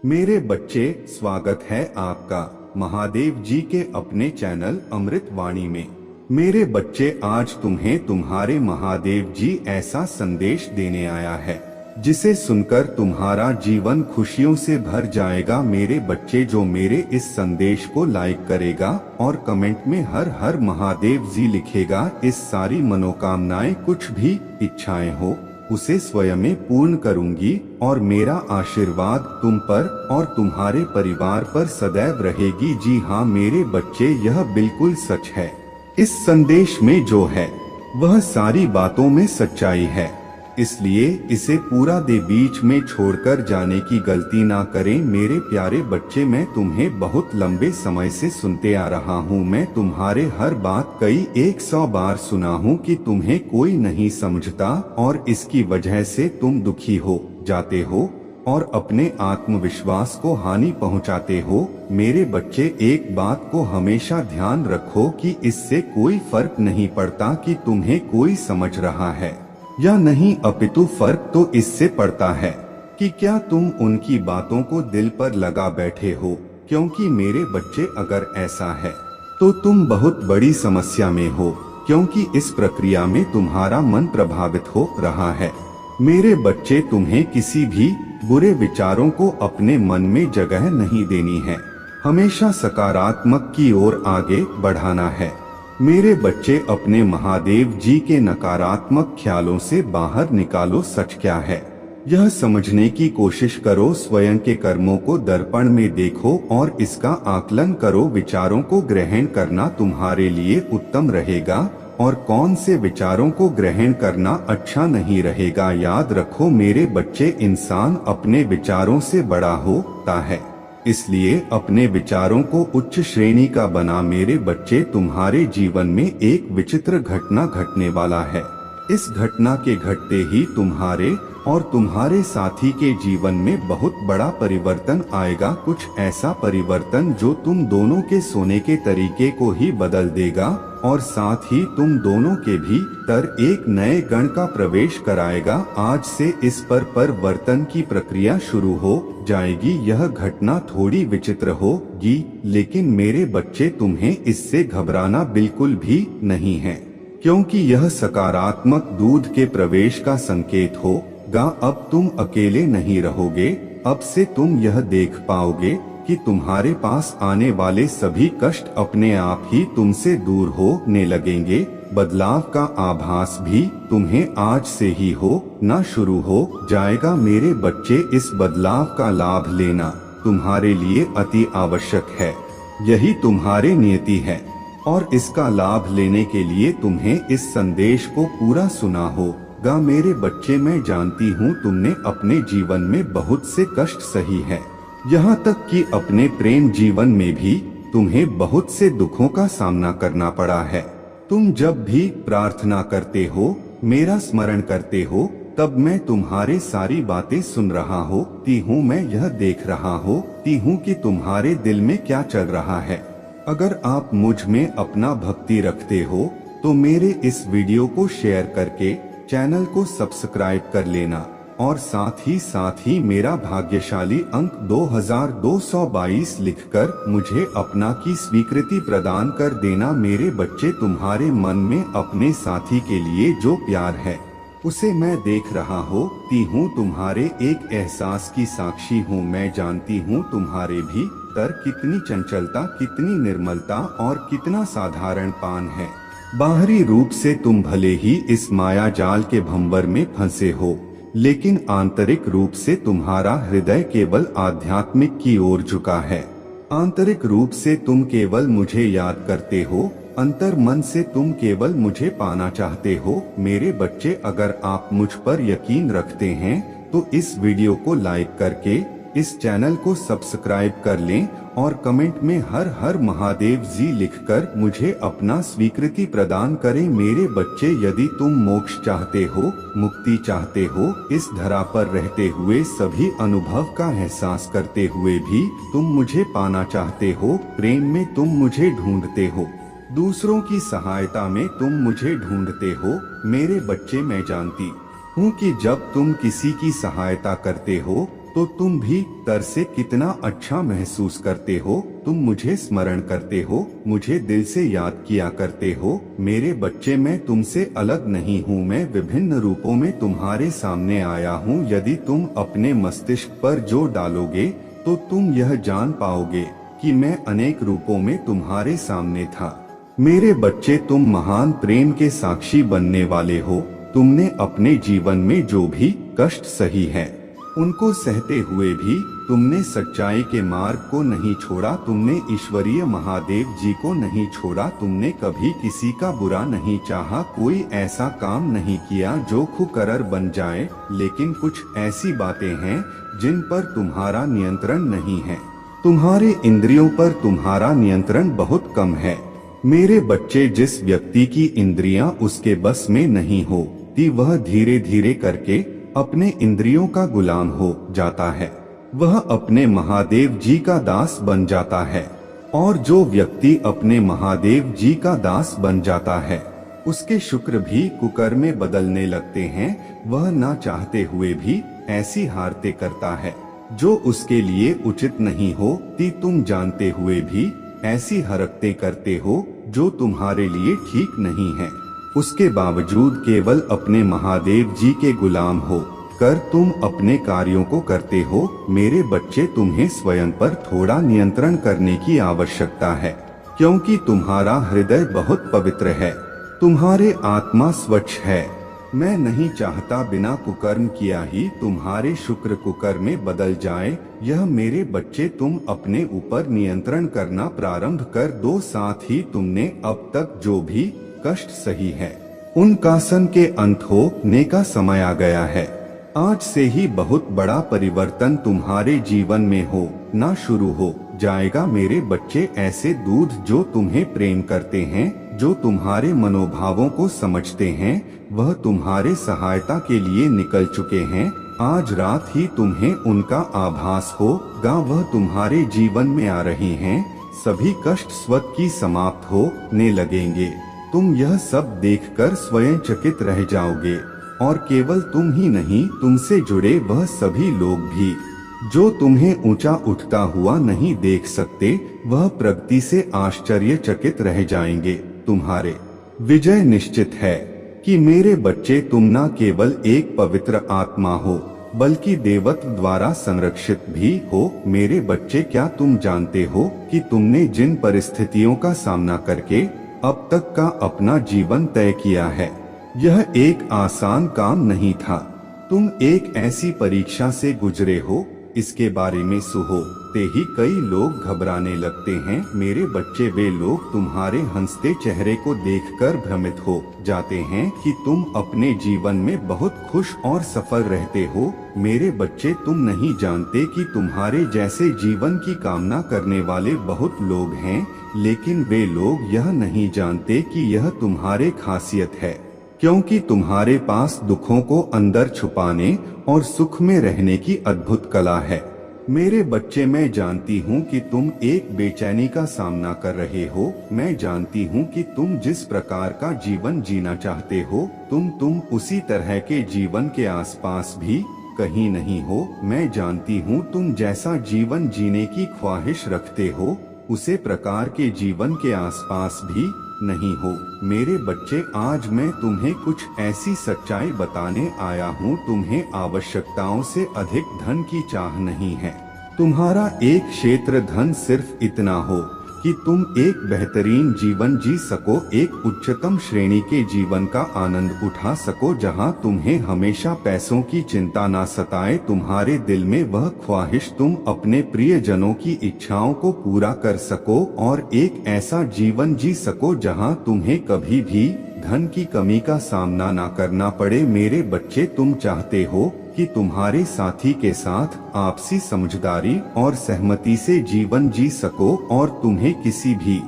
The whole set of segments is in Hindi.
मेरे बच्चे, स्वागत है आपका महादेव जी के अपने चैनल अमृत वाणी में। मेरे बच्चे, आज तुम्हें तुम्हारे महादेव जी ऐसा संदेश देने आया है जिसे सुनकर तुम्हारा जीवन खुशियों से भर जाएगा। मेरे बच्चे, जो मेरे इस संदेश को लाइक करेगा और कमेंट में हर हर महादेव जी लिखेगा, इस सारी मनोकामनाएं, कुछ भी इच्छाएं हो, उसे स्वयं पूर्ण करूंगी और मेरा आशीर्वाद तुम पर और तुम्हारे परिवार पर सदैव रहेगी। जी हाँ मेरे बच्चे, यह बिल्कुल सच है। इस संदेश में जो है वह सारी बातों में सच्चाई है, इसलिए इसे पूरा दे, बीच में छोड़कर जाने की गलती ना करें। मेरे प्यारे बच्चे, मैं तुम्हें बहुत लंबे समय से सुनते आ रहा हूँ। मैं तुम्हारे हर बात कई 100 बार सुना हूँ कि तुम्हें कोई नहीं समझता और इसकी वजह से तुम दुखी हो जाते हो और अपने आत्मविश्वास को हानि पहुँचाते हो। मेरे बच्चे, एक बात को हमेशा ध्यान रखो कि इससे कोई फर्क नहीं पड़ता कि तुम्हें कोई समझ रहा है या नहीं, अपितु फर्क तो इससे पड़ता है कि क्या तुम उनकी बातों को दिल पर लगा बैठे हो। क्योंकि मेरे बच्चे, अगर ऐसा है तो तुम बहुत बड़ी समस्या में हो, क्योंकि इस प्रक्रिया में तुम्हारा मन प्रभावित हो रहा है। मेरे बच्चे, तुम्हें किसी भी बुरे विचारों को अपने मन में जगह नहीं देनी है, हमेशा सकारात्मक की ओर आगे बढ़ाना है। मेरे बच्चे, अपने महादेव जी के नकारात्मक ख्यालों से बाहर निकालो। सच क्या है यह समझने की कोशिश करो, स्वयं के कर्मों को दर्पण में देखो और इसका आकलन करो। विचारों को ग्रहण करना तुम्हारे लिए उत्तम रहेगा और कौन से विचारों को ग्रहण करना अच्छा नहीं रहेगा। याद रखो मेरे बच्चे, इंसान अपने विचारों से बड़ा होता है, इसलिए अपने विचारों को उच्च श्रेणी का बना। मेरे बच्चे, तुम्हारे जीवन में एक विचित्र घटना घटने वाला है। इस घटना के घटते ही तुम्हारे और तुम्हारे साथी के जीवन में बहुत बड़ा परिवर्तन आएगा। कुछ ऐसा परिवर्तन जो तुम दोनों के सोने के तरीके को ही बदल देगा और साथ ही तुम दोनों के भीतर एक नए गण का प्रवेश कराएगा। आज से इस पर परिवर्तन की प्रक्रिया शुरू हो जाएगी। यह घटना थोड़ी विचित्र होगी, लेकिन मेरे बच्चे, तुम्हें इससे घबराना बिल्कुल भी नहीं है, क्योंकि यह सकारात्मक दूध के प्रवेश का संकेत होगा। अब तुम अकेले नहीं रहोगे, अब से तुम यह देख पाओगे कि तुम्हारे पास आने वाले सभी कष्ट अपने आप ही तुमसे दूर होने लगेंगे। बदलाव का आभास भी तुम्हें आज से ही होना शुरू हो जाएगा। मेरे बच्चे, इस बदलाव का लाभ लेना तुम्हारे लिए अति आवश्यक है, यही तुम्हारे नियति है और इसका लाभ लेने के लिए तुम्हें इस संदेश को पूरा सुना होगा। मेरे बच्चे, मैं जानती हूँ तुमने अपने जीवन में बहुत से कष्ट सही है, यहाँ तक कि अपने प्रेम जीवन में भी तुम्हें बहुत से दुखों का सामना करना पड़ा है। तुम जब भी प्रार्थना करते हो, मेरा स्मरण करते हो, तब मैं तुम्हारे सारी बातें सुन रहा होती हूँ। मैं यह देख रहा होती हूँ कि तुम्हारे दिल में क्या चल रहा है। अगर आप मुझ में अपना भक्ति रखते हो तो मेरे इस वीडियो को शेयर करके चैनल को सब्सक्राइब कर लेना और साथ ही मेरा भाग्यशाली अंक 2222 लिखकर मुझे अपना की स्वीकृति प्रदान कर देना। मेरे बच्चे, तुम्हारे मन में अपने साथी के लिए जो प्यार है उसे मैं देख रहा होती हूँ। तुम्हारे एक एहसास की साक्षी हूँ। मैं जानती हूँ तुम्हारे भीतर कितनी चंचलता, कितनी निर्मलता और कितना साधारणपन है। बाहरी रूप से तुम भले ही इस माया जाल के भंवर में फंसे हो, लेकिन आंतरिक रूप से तुम्हारा हृदय केवल आध्यात्मिक की ओर झुका है। आंतरिक रूप से तुम केवल मुझे याद करते हो, अंतर मन से तुम केवल मुझे पाना चाहते हो। मेरे बच्चे, अगर आप मुझ पर यकीन रखते हैं तो इस वीडियो को लाइक करके इस चैनल को सब्सक्राइब कर लें और कमेंट में हर हर महादेव जी लिखकर मुझे अपना स्वीकृति प्रदान करें। मेरे बच्चे, यदि तुम मोक्ष चाहते हो, मुक्ति चाहते हो, इस धरा पर रहते हुए सभी अनुभव का एहसास करते हुए भी तुम मुझे पाना चाहते हो, प्रेम में तुम मुझे ढूंढते हो, दूसरों की सहायता में तुम मुझे ढूंढते हो। मेरे बच्चे, मैं जानती हूँ कि जब तुम किसी की सहायता करते हो तो तुम भी तर से कितना अच्छा महसूस करते हो। तुम मुझे स्मरण करते हो, मुझे दिल से याद किया करते हो। मेरे बच्चे, मैं तुमसे अलग नहीं हूँ, मैं विभिन्न रूपों में तुम्हारे सामने आया हूँ। यदि तुम अपने मस्तिष्क पर जोर डालोगे तो तुम यह जान पाओगे कि मैं अनेक रूपों में तुम्हारे सामने था। मेरे बच्चे, तुम महान प्रेम के साक्षी बनने वाले हो। तुमने अपने जीवन में जो भी कष्ट सही है, उनको सहते हुए भी तुमने सच्चाई के मार्ग को नहीं छोड़ा। तुमने ईश्वरीय महादेव जी को नहीं छोड़ा। तुमने कभी किसी का बुरा नहीं चाहा, कोई ऐसा काम नहीं किया जो खुकरर बन जाए। लेकिन कुछ ऐसी बातें हैं जिन पर तुम्हारा नियंत्रण नहीं है। तुम्हारे इंद्रियों पर तुम्हारा नियंत्रण बहुत कम है। मेरे बच्चे, जिस व्यक्ति की इंद्रियां उसके बस में नहीं होती, वह धीरे धीरे करके अपने इंद्रियों का गुलाम हो जाता है। वह अपने महादेव जी का दास बन जाता है। और जो व्यक्ति अपने महादेव जी का दास बन जाता है, उसके शुक्र भी कुकर में बदलने लगते हैं। वह ना चाहते हुए भी ऐसी हारते करता है जो उसके लिए उचित नहीं होती। तुम जानते हुए भी ऐसी हरकतें करते हो जो तुम्हारे लिए ठीक नहीं है। उसके बावजूद केवल अपने महादेव जी के गुलाम हो कर तुम अपने कार्यों को करते हो। मेरे बच्चे, तुम्हें स्वयं पर थोड़ा नियंत्रण करने की आवश्यकता है, क्योंकि तुम्हारा हृदय बहुत पवित्र है, तुम्हारे आत्मा स्वच्छ है। मैं नहीं चाहता बिना कुकर्म किया ही तुम्हारे शुक्र कुकर्म में बदल जाए। यह मेरे बच्चे, तुम अपने ऊपर नियंत्रण करना प्रारंभ कर दो। साथ ही तुमने अब तक जो भी कष्ट सही है, उनका सन के अंत होने का समय आ गया है। आज से ही बहुत बड़ा परिवर्तन तुम्हारे जीवन में हो ना शुरू हो जाएगा। मेरे बच्चे, ऐसे दूध जो तुम्हें प्रेम करते हैं, जो तुम्हारे मनोभावों को समझते हैं, वह तुम्हारे सहायता के लिए निकल चुके हैं। आज रात ही तुम्हें उनका आभास होगा। वह तुम्हारे जीवन में आ रहे हैं। सभी कष्ट स्वतः की समाप्त होने लगेंगे। तुम यह सब देखकर स्वयं चकित रह जाओगे। और केवल तुम ही नहीं, तुमसे जुड़े वह सभी लोग भी जो तुम्हें ऊंचा उठता हुआ नहीं देख सकते, वह प्रगति से आश्चर्यचकित रह जाएंगे। तुम्हारे विजय निश्चित है कि मेरे बच्चे, तुम न केवल एक पवित्र आत्मा हो, बल्कि देवत्व द्वारा संरक्षित भी हो। मेरे बच्चे, क्या तुम जानते हो कि तुमने जिन परिस्थितियों का सामना करके अब तक का अपना जीवन तय किया है, यह एक आसान काम नहीं था। तुम एक ऐसी परीक्षा से गुजरे हो, इसके बारे में सुनते ही कई लोग घबराने लगते हैं। मेरे बच्चे, वे लोग तुम्हारे हंसते चेहरे को देखकर भ्रमित हो जाते हैं कि तुम अपने जीवन में बहुत खुश और सफल रहते हो। मेरे बच्चे, तुम नहीं जानते कि तुम्हारे जैसे जीवन की कामना करने वाले बहुत लोग हैं, लेकिन वे लोग यह नहीं जानते कि यह तुम्हारे खासियत है, क्योंकि तुम्हारे पास दुखों को अंदर छुपाने और सुख में रहने की अद्भुत कला है। मेरे बच्चे, मैं जानती हूँ कि तुम एक बेचैनी का सामना कर रहे हो। मैं जानती हूँ कि तुम जिस प्रकार का जीवन जीना चाहते हो, तुम उसी तरह के जीवन के आसपास भी कहीं नहीं हो। मैं जानती हूँ तुम जैसा जीवन जीने की ख्वाहिश रखते हो, उसे प्रकार के जीवन के आसपास भी नहीं हो। मेरे बच्चे, आज मैं तुम्हें कुछ ऐसी सच्चाई बताने आया हूँ। तुम्हें आवश्यकताओं से अधिक धन की चाह नहीं है। तुम्हारा एक क्षेत्र धन सिर्फ इतना हो कि तुम एक बेहतरीन जीवन जी सको, एक उच्चतम श्रेणी के जीवन का आनंद उठा सको, जहां तुम्हें हमेशा पैसों की चिंता ना सताए। तुम्हारे दिल में वह ख्वाहिश, तुम अपने प्रियजनों की इच्छाओं को पूरा कर सको और एक ऐसा जीवन जी सको जहां तुम्हें कभी भी धन की कमी का सामना ना करना पड़े। मेरे बच्चे, तुम चाहते हो कि तुम्हारे साथी के साथ आपसी समझदारी और सहमति से जीवन जी सको और तुम्हें किसी भी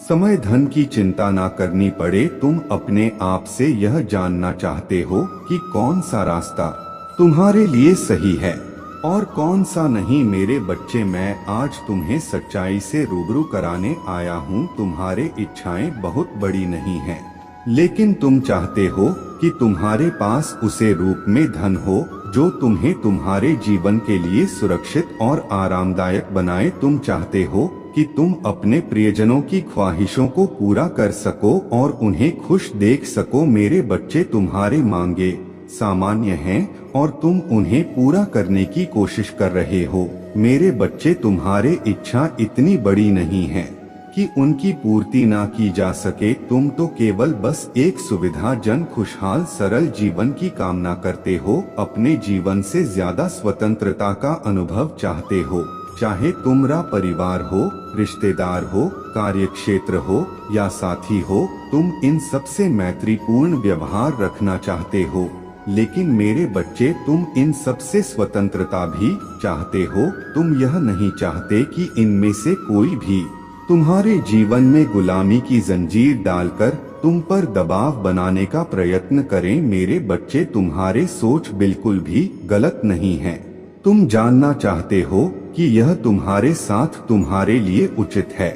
समय धन की चिंता ना करनी पड़े। तुम अपने आप से यह जानना चाहते हो कि कौन सा रास्ता तुम्हारे लिए सही है और कौन सा नहीं। मेरे बच्चे, मैं आज तुम्हें सच्चाई से रूबरू कराने आया हूँ। तुम्हारे इच्छाएं बहुत बड़ी नहीं हैं, लेकिन तुम चाहते हो कि तुम्हारे पास उसे रूप में धन हो जो तुम्हें तुम्हारे जीवन के लिए सुरक्षित और आरामदायक बनाए। तुम चाहते हो कि तुम अपने प्रियजनों की ख्वाहिशों को पूरा कर सको और उन्हें खुश देख सको। मेरे बच्चे, तुम्हारे मांगे सामान्य हैं और तुम उन्हें पूरा करने की कोशिश कर रहे हो। मेरे बच्चे, तुम्हारे इच्छा इतनी बड़ी नहीं है कि उनकी पूर्ति ना की जा सके। तुम तो केवल बस एक सुविधाजनक, खुशहाल, सरल जीवन की कामना करते हो। अपने जीवन से ज्यादा स्वतंत्रता का अनुभव चाहते हो। चाहे तुम्हारा परिवार हो, रिश्तेदार हो, कार्यक्षेत्र हो या साथी हो, तुम इन सबसे मैत्रीपूर्ण व्यवहार रखना चाहते हो। लेकिन मेरे बच्चे, तुम इन सबसे स्वतंत्रता भी चाहते हो। तुम यह नहीं चाहते कि इनमें से कोई भी तुम्हारे जीवन में गुलामी की जंजीर डालकर तुम पर दबाव बनाने का प्रयत्न करें। मेरे बच्चे, तुम्हारे सोच बिल्कुल भी गलत नहीं है। तुम जानना चाहते हो कि यह तुम्हारे साथ तुम्हारे लिए उचित है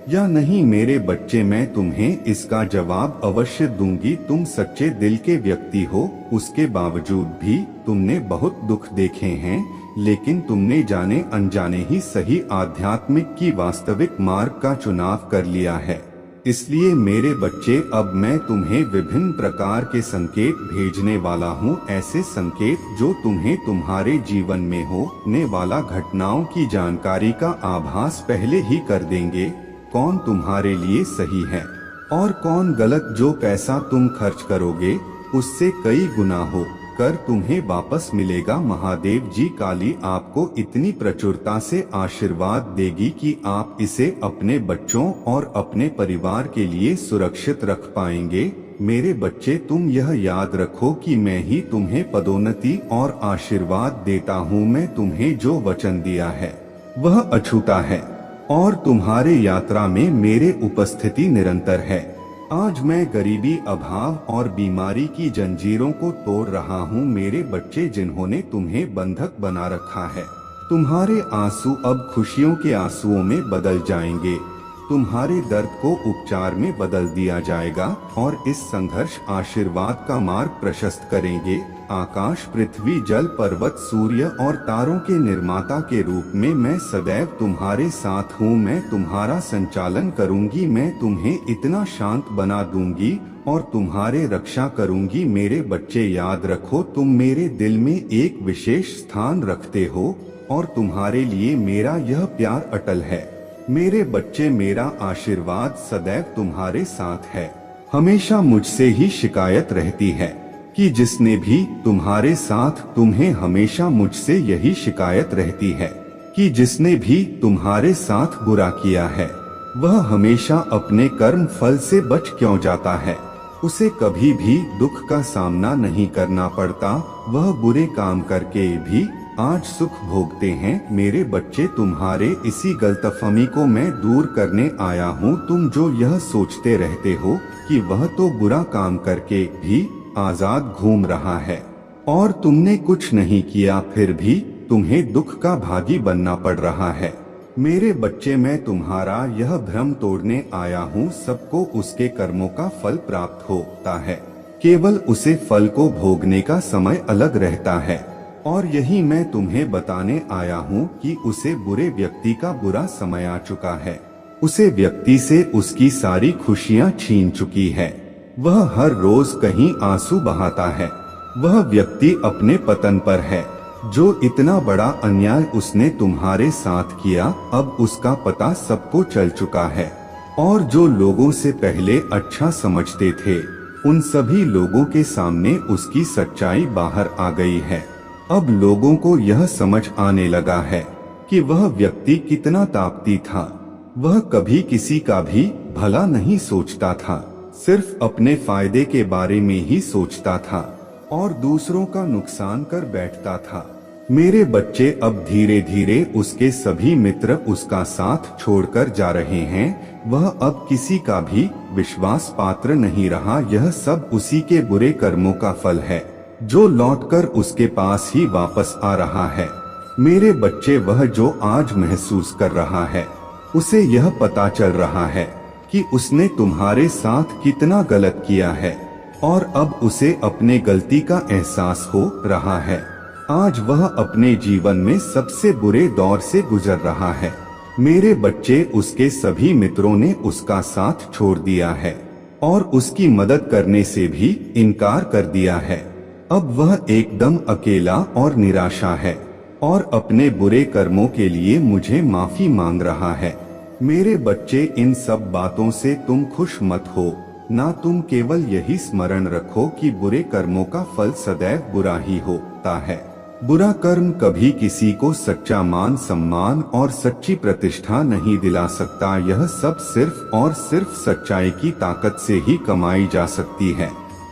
या नहीं। मेरे बच्चे, मैं तुम्हें इसका जवाब अवश्य दूंगी। तुम सच्चे दिल के व्यक्ति हो। उसके बावजूद भी तुमने बहुत दुख देखे हैं, लेकिन तुमने जाने अनजाने ही सही आध्यात्मिक की वास्तविक मार्ग का चुनाव कर लिया है। इसलिए मेरे बच्चे, अब मैं तुम्हें विभिन्न प्रकार के संकेत भेजने वाला हूँ। ऐसे संकेत जो तुम्हें तुम्हारे जीवन में होने वाला घटनाओं की जानकारी का आभास पहले ही कर देंगे। कौन तुम्हारे लिए सही है और कौन गलत। जो पैसा तुम खर्च करोगे उससे कई गुना हो कर तुम्हें वापस मिलेगा। महादेव जी काली आपको इतनी प्रचुरता से आशीर्वाद देगी कि आप इसे अपने बच्चों और अपने परिवार के लिए सुरक्षित रख पाएंगे। मेरे बच्चे, तुम यह याद रखो कि मैं ही तुम्हें पदोन्नति और आशीर्वाद देता हूँ। मैं तुम्हें जो वचन दिया है वह अछूता है और तुम्हारे यात्रा में मेरे उपस्थिति निरंतर है। आज मैं गरीबी, अभाव और बीमारी की जंजीरों को तोड़ रहा हूँ। मेरे बच्चे, जिन्होंने तुम्हें बंधक बना रखा है, तुम्हारे आंसू अब खुशियों के आंसुओं में बदल जाएंगे। तुम्हारे दर्द को उपचार में बदल दिया जाएगा और इस संघर्ष आशीर्वाद का मार्ग प्रशस्त करेंगे। आकाश, पृथ्वी, जल, पर्वत, सूर्य और तारों के निर्माता के रूप में मैं सदैव तुम्हारे साथ हूँ। मैं तुम्हारा संचालन करूँगी। मैं तुम्हें इतना शांत बना दूंगी और तुम्हारे रक्षा करूँगी। मेरे बच्चे, याद रखो, तुम मेरे दिल में एक विशेष स्थान रखते हो और तुम्हारे लिए मेरा यह प्यार अटल है। मेरे बच्चे, मेरा आशीर्वाद सदैव तुम्हारे साथ है। हमेशा मुझसे ही शिकायत रहती है कि जिसने भी तुम्हारे साथ, तुम्हें हमेशा मुझसे यही शिकायत रहती है कि जिसने भी तुम्हारे साथ बुरा किया है वह हमेशा अपने कर्म फल से बच क्यों जाता है। उसे कभी भी दुख का सामना नहीं करना पड़ता। वह बुरे काम करके भी आज सुख भोगते हैं। मेरे बच्चे, तुम्हारे इसी गलतफहमी को मैं दूर करने आया हूँ। तुम जो यह सोचते रहते हो कि वह तो बुरा काम करके भी आजाद घूम रहा है और तुमने कुछ नहीं किया, फिर भी तुम्हें दुख का भागी बनना पड़ रहा है। मेरे बच्चे, मैं तुम्हारा यह भ्रम तोड़ने आया हूँ। सबको उसके कर्मों का फल प्राप्त होता है, केवल उसे फल को भोगने का समय अलग रहता है। और यही मैं तुम्हें बताने आया हूँ कि उसे बुरे व्यक्ति का बुरा समय आ चुका है। उसे व्यक्ति से उसकी सारी खुशियाँ छीन चुकी है। वह हर रोज कहीं आंसू बहाता है। वह व्यक्ति अपने पतन पर है। जो इतना बड़ा अन्याय उसने तुम्हारे साथ किया, अब उसका पता सबको चल चुका है। और जो लोगों से पहले अच्छा समझते थे, उन सभी लोगों के सामने उसकी सच्चाई बाहर आ गई है। अब लोगों को यह समझ आने लगा है कि वह व्यक्ति कितना ताकती था। वह कभी किसी का भी भला नहीं सोचता था, सिर्फ अपने फायदे के बारे में ही सोचता था और दूसरों का नुकसान कर बैठता था। मेरे बच्चे, अब धीरे धीरे उसके सभी मित्र उसका साथ छोड़कर जा रहे हैं। वह अब किसी का भी विश्वास पात्र नहीं रहा। यह सब उसी के बुरे कर्मों का फल है जो लौटकर उसके पास ही वापस आ रहा है। मेरे बच्चे, वह जो आज महसूस कर रहा है, उसे यह पता चल रहा है कि उसने तुम्हारे साथ कितना गलत किया है और अब उसे अपने गलती का एहसास हो रहा है। आज वह अपने जीवन में सबसे बुरे दौर से गुजर रहा है। मेरे बच्चे, उसके सभी मित्रों ने उसका साथ छोड़ दिया है और उसकी मदद करने से भी इनकार कर दिया है। अब वह एकदम अकेला और निराशा है और अपने बुरे कर्मों के लिए मुझे माफी मांग रहा है। मेरे बच्चे, इन सब बातों से तुम खुश मत हो ना। तुम केवल यही स्मरण रखो कि बुरे कर्मों का फल सदैव बुरा ही होता है। बुरा कर्म कभी किसी को सच्चा मान सम्मान और सच्ची प्रतिष्ठा नहीं दिला सकता। यह सब सिर्फ और सिर्फ सच्चाई की ताकत से ही कमाई जा सकती है।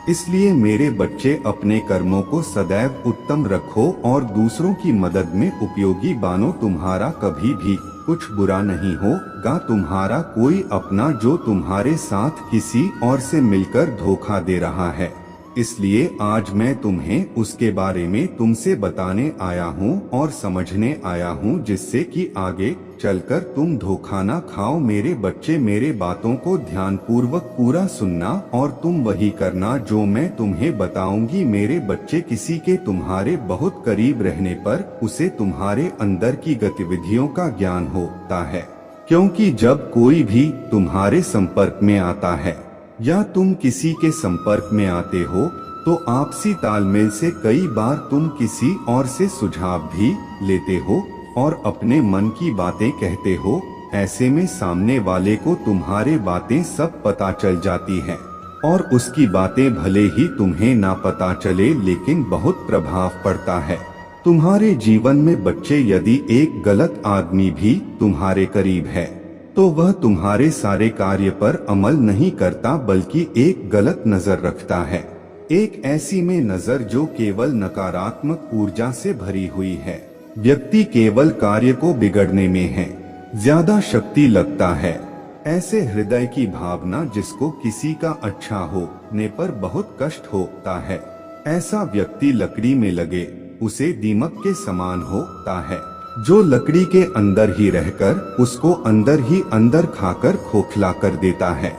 इसलिए मेरे बच्चे, अपने कर्मों को सदैव उत्तम रखो और दूसरों की मदद में उपयोगी बनो। तुम्हारा कभी भी कुछ बुरा नहीं होगा। तुम्हारा कोई अपना जो तुम्हारे साथ किसी और से मिलकर धोखा दे रहा है, इसलिए आज मैं तुम्हें उसके बारे में तुमसे बताने आया हूँ और समझने आया हूँ, जिससे कि आगे चलकर तुम धोखा ना खाओ। मेरे बच्चे, मेरे बातों को ध्यानपूर्वक पूरा सुनना और तुम वही करना जो मैं तुम्हें बताऊंगी। मेरे बच्चे, किसी के तुम्हारे बहुत करीब रहने पर उसे तुम्हारे अंदर की गतिविधियों का ज्ञान होता है, क्योंकि जब कोई भी तुम्हारे संपर्क में आता है या तुम किसी के संपर्क में आते हो तो आपसी तालमेल से कई बार तुम किसी और से सुझाव भी लेते हो और अपने मन की बातें कहते हो। ऐसे में सामने वाले को तुम्हारे बातें सब पता चल जाती है और उसकी बातें भले ही तुम्हें ना पता चले, लेकिन बहुत प्रभाव पड़ता है तुम्हारे जीवन में। बच्चे, यदि एक गलत आदमी भी तुम्हारे करीब है तो वह तुम्हारे सारे कार्य पर अमल नहीं करता, बल्कि एक गलत नजर रखता है। एक ऐसी में नजर जो केवल नकारात्मक ऊर्जा से भरी हुई है। व्यक्ति केवल कार्य को बिगड़ने में है ज्यादा शक्ति लगता है। ऐसे हृदय की भावना जिसको किसी का अच्छा होने पर बहुत कष्ट होता है, ऐसा व्यक्ति लकड़ी में लगे उसे दीमक के समान होता है, जो लकड़ी के अंदर ही रहकर उसको अंदर ही अंदर खाकर खोखला कर देता है।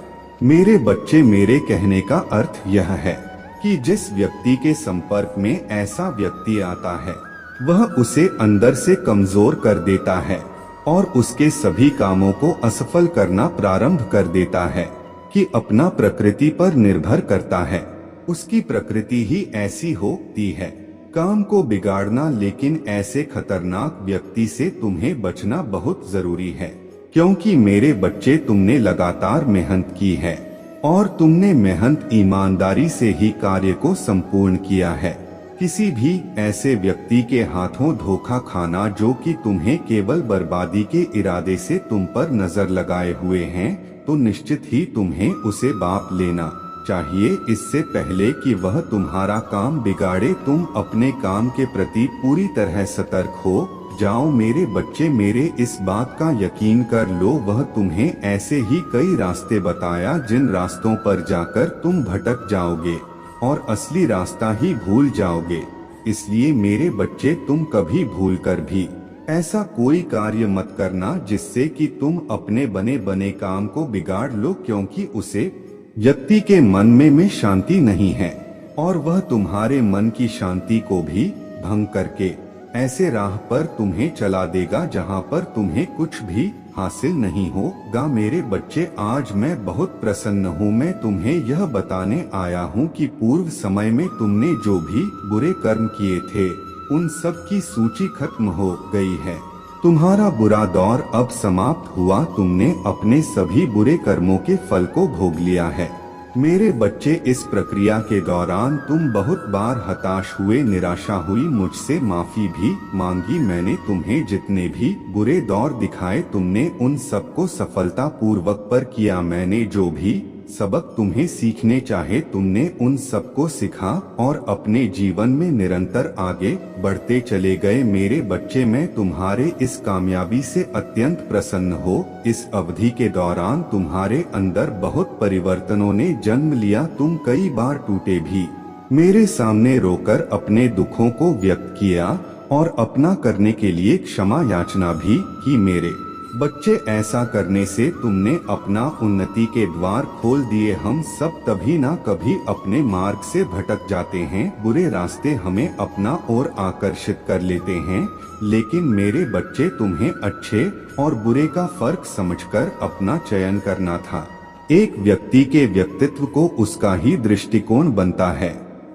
मेरे बच्चे, मेरे कहने का अर्थ यह है कि जिस व्यक्ति के संपर्क में ऐसा व्यक्ति आता है वह उसे अंदर से कमजोर कर देता है और उसके सभी कामों को असफल करना प्रारंभ कर देता है कि अपना प्रकृति पर निर्भर करता है। उसकी प्रकृति ही ऐसी होती है, काम को बिगाड़ना। लेकिन ऐसे खतरनाक व्यक्ति से तुम्हें बचना बहुत जरूरी है, क्योंकि मेरे बच्चे, तुमने लगातार मेहनत की है और तुमने मेहनत ईमानदारी से ही कार्य को संपूर्ण किया है। किसी भी ऐसे व्यक्ति के हाथों धोखा खाना जो कि तुम्हें केवल बर्बादी के इरादे से तुम पर नजर लगाए हुए हैं, तो निश्चित ही तुम्हें उसे बाप लेना चाहिए, इससे पहले कि वह तुम्हारा काम बिगाड़े। तुम अपने काम के प्रति पूरी तरह सतर्क हो जाओ। मेरे बच्चे, मेरे इस बात का यकीन कर लो, वह तुम्हें ऐसे ही कई रास्ते बताया जिन रास्तों पर जाकर तुम भटक जाओगे और असली रास्ता ही भूल जाओगे। इसलिए मेरे बच्चे, तुम कभी भूल कर भी ऐसा कोई कार्य मत करना जिससे कि तुम अपने बने बने काम को बिगाड़ लो, क्योंकि उसे व्यक्ति के मन में शांति नहीं है और वह तुम्हारे मन की शांति को भी भंग करके ऐसे राह पर तुम्हें चला देगा जहां पर तुम्हें कुछ भी हासिल नहीं होगा। मेरे बच्चे, आज मैं बहुत प्रसन्न हूँ। मैं तुम्हें यह बताने आया हूँ कि पूर्व समय में तुमने जो भी बुरे कर्म किए थे उन सब की सूची खत्म हो गई है। तुम्हारा बुरा दौर अब समाप्त हुआ। तुमने अपने सभी बुरे कर्मों के फल को भोग लिया है। मेरे बच्चे, इस प्रक्रिया के दौरान तुम बहुत बार हताश हुए, निराशा हुई, मुझसे माफी भी मांगी। मैंने तुम्हें जितने भी बुरे दौर दिखाए तुमने उन सबको सफलता पूर्वक पर किया। मैंने जो भी सबक तुम्हें सीखने चाहे तुमने उन सबको सिखा और अपने जीवन में निरंतर आगे बढ़ते चले गए। मेरे बच्चे, मैं तुम्हारे इस कामयाबी से अत्यंत प्रसन्न हो। इस अवधि के दौरान तुम्हारे अंदर बहुत परिवर्तनों ने जन्म लिया। तुम कई बार टूटे भी, मेरे सामने रोकर अपने दुखों को व्यक्त किया और अपना करने के लिए क्षमा याचना भी की। मेरे बच्चे ऐसा करने से तुमने अपना उन्नति के द्वार खोल दिए। हम सब तभी ना कभी अपने मार्ग से भटक जाते हैं, बुरे रास्ते हमें अपना ओर आकर्षित कर लेते हैं। लेकिन मेरे बच्चे, तुम्हें अच्छे और बुरे का फर्क समझकर अपना चयन करना था। एक व्यक्ति के व्यक्तित्व को उसका ही दृष्टिकोण बनता है।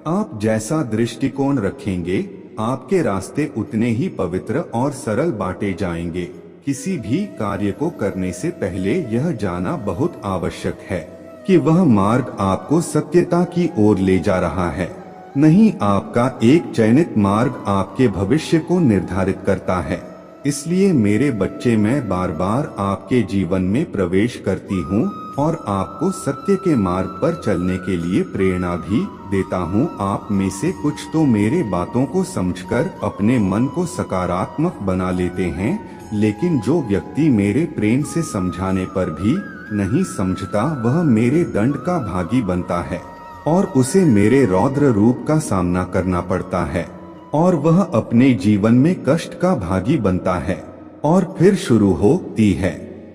आप जैसा दृष्टिकोण रखेंगे, आपके रास्ते उतने ही पवित्र और सरल बांटे जाएंगे। किसी भी कार्य को करने से पहले यह जानना बहुत आवश्यक है कि वह मार्ग आपको सत्यता की ओर ले जा रहा है। नहीं, आपका एक चयनित मार्ग आपके भविष्य को निर्धारित करता है। इसलिए मेरे बच्चे, मैं बार बार आपके जीवन में प्रवेश करती हूँ और आपको सत्य के मार्ग पर चलने के लिए प्रेरणा भी देता हूँ। आप में से कुछ तो मेरे बातों को समझकर अपने मन को सकारात्मक बना लेते हैं, लेकिन जो व्यक्ति मेरे प्रेम से समझाने पर भी नहीं समझता, वह मेरे दंड का भागी बनता है और उसे मेरे रौद्र रूप का सामना करना पड़ता है और वह अपने जीवन में कष्ट का भागी बनता है और फिर शुरू होती है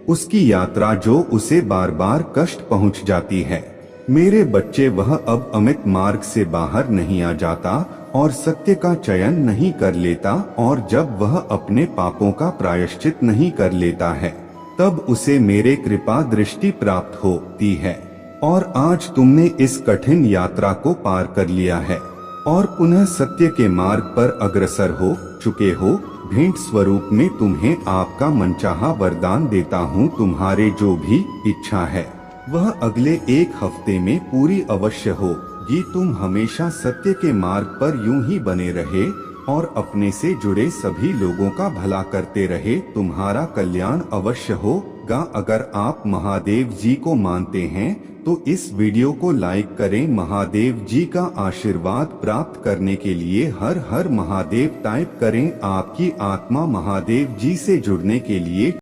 उसकी यात्रा जो उसे बार बार कष्ट पहुंच जाती है। मेरे बच्चे, वह अब अमित मार्ग से बाहर नहीं आ जाता और सत्य का चयन नहीं कर लेता, और जब वह अपने पापों का प्रायश्चित नहीं कर लेता है, तब उसे मेरे कृपा दृष्टि प्राप्त होती है। और आज तुमने इस कठिन यात्रा को पार कर लिया है और पुनः सत्य के मार्ग पर अग्रसर हो चुके हो। भेंट स्वरूप में तुम्हें आपका मनचाहा वरदान देता हूँ। तुम्हारे जो भी इच्छा है वह अगले एक हफ्ते में पूरी अवश्य होगी। तुम हमेशा सत्य के मार्ग पर यूं ही बने रहे और अपने से जुड़े सभी लोगों का भला करते रहे। तुम्हारा कल्याण अवश्य होगा। अगर आप महादेव जी को मानते हैं तो इस वीडियो को लाइक करें। महादेव जी का आशीर्वाद प्राप्त करने के लिए हर हर महादेव टाइप करें। आपकी आत्मा महादेव जी से जुड़ने के लिए